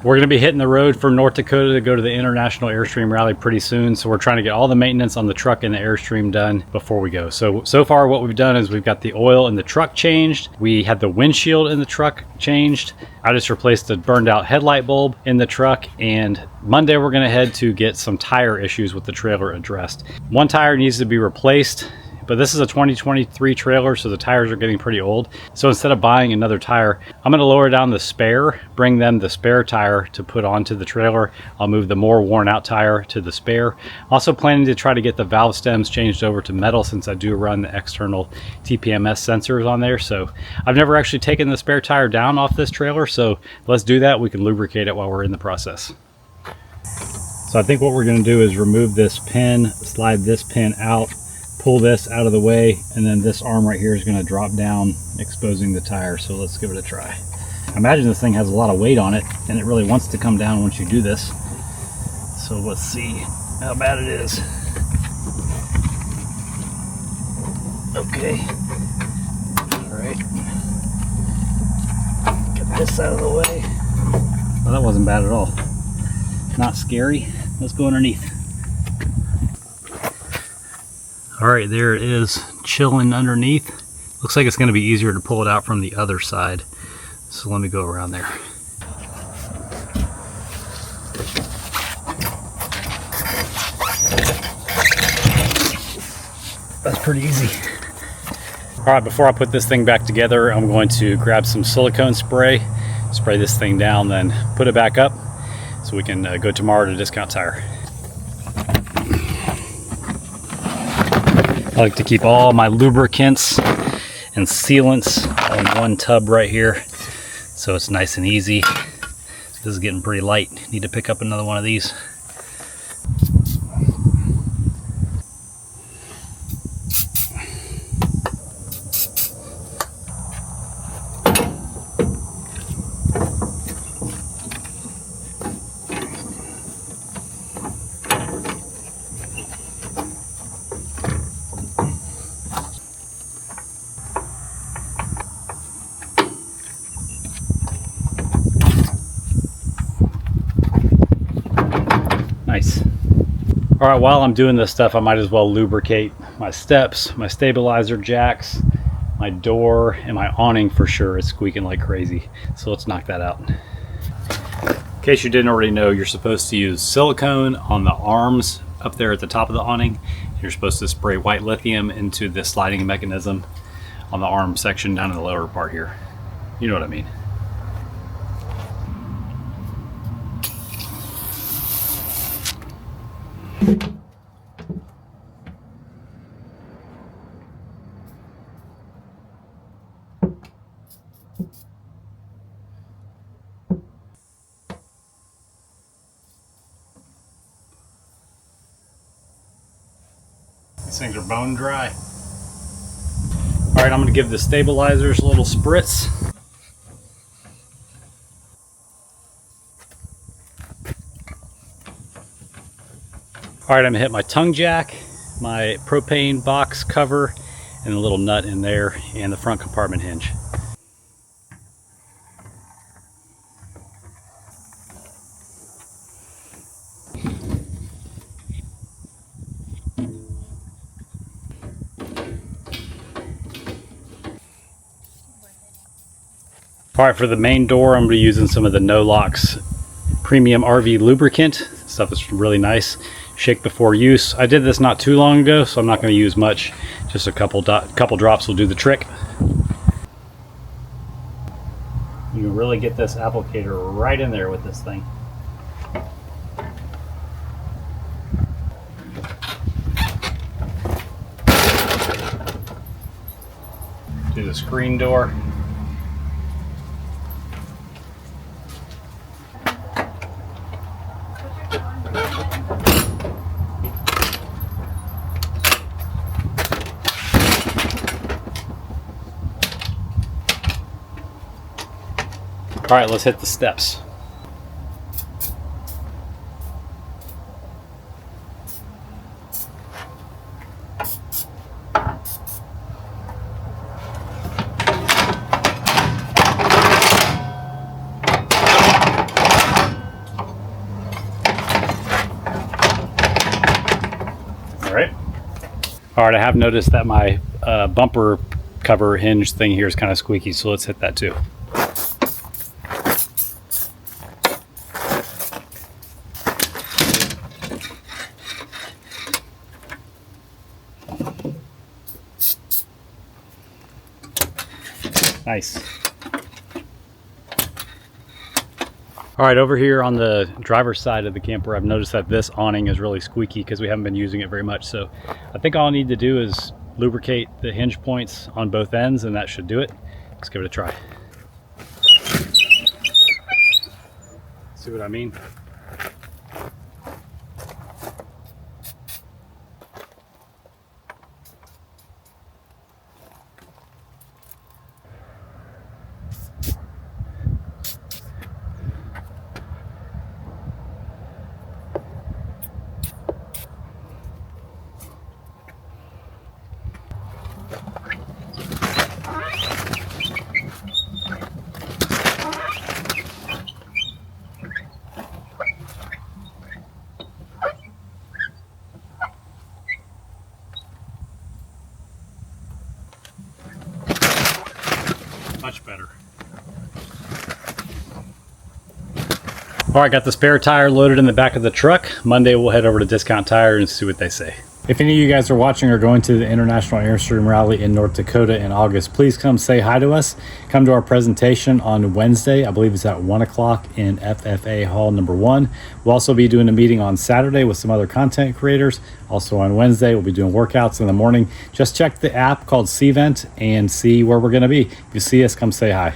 We're going to be hitting the road from North Dakota to go to the International Airstream Rally pretty soon. So we're trying to get all the maintenance on the truck and the Airstream done before we go. So far what we've done is we've got the oil in the truck changed. We had the windshield in the truck changed. I just replaced the burned out headlight bulb in the truck. And Monday we're going to head to get some tire issues with the trailer addressed. One tire needs to be replaced. But this is a 2023 trailer, so the tires are getting pretty old. So instead of buying another tire, I'm going to lower down the spare, bring them the spare tire to put onto the trailer. I'll move the more worn out tire to the spare. Also planning to try to get the valve stems changed over to metal, since I do run the external TPMS sensors on there. So I've never actually taken the spare tire down off this trailer, so let's do that. We can lubricate it while we're in the process. So I think what we're going to do is remove this pin, slide this pin out, pull this out of the way, and then this arm right here is going to drop down, exposing the tire. So let's give it a try. I imagine this thing has a lot of weight on it, and it really wants to come down once you do this. So let's see how bad it is. Okay. All right. Get this out of the way. Well, that wasn't bad at all. Not scary. Let's go underneath. All right, there it is, chilling underneath. Looks like it's going to be easier to pull it out from the other side. So let me go around there. That's pretty easy. All right, before I put this thing back together, I'm going to grab some silicone spray, spray this thing down, then put it back up so we can go tomorrow to Discount Tire. I like to keep all my lubricants and sealants on one tub right here, so it's nice and easy. This is getting pretty light. Need to pick up another one of these. Nice. All right, while I'm doing this stuff, I might as well lubricate my steps, my stabilizer jacks, my door, and my awning for sure. It's squeaking like crazy. So let's knock that out. In case you didn't already know, you're supposed to use silicone on the arms up there at the top of the awning. You're supposed to spray white lithium into the sliding mechanism on the arm section down in the lower part here. You know what I mean. These things are bone dry. All right, I'm gonna give the stabilizers a little spritz. All right, I'm gonna hit my tongue jack, my propane box cover, and a little nut in there, and the front compartment hinge. All right, for the main door, I'm gonna be using some of the No-Lox premium RV lubricant. This stuff is really nice. Shake before use. I did this not too long ago, so I'm not going to use much. Just a couple drops will do the trick. You really get this applicator right in there with this thing. Do the screen door. All right, let's hit the steps. All right, I have noticed that my bumper cover hinge thing here is kind of squeaky, so let's hit that too. Nice. All right, over here on the driver's side of the camper, I've noticed that this awning is really squeaky because we haven't been using it very much. So I think all I need to do is lubricate the hinge points on both ends, and that should do it. Let's give it a try. See what I mean? Much better. All right, got the spare tire loaded in the back of the truck. Monday we'll head over to Discount Tire and see what they say. If any of you guys are watching or going to the International Airstream Rally in North Dakota in August, please come say hi to us. Come to our presentation on Wednesday. I believe it's at 1 o'clock in FFA Hall number 1. We'll also be doing a meeting on Saturday with some other content creators. Also on Wednesday, we'll be doing workouts in the morning. Just check the app called Cvent and see where we're going to be. If you see us, come say hi.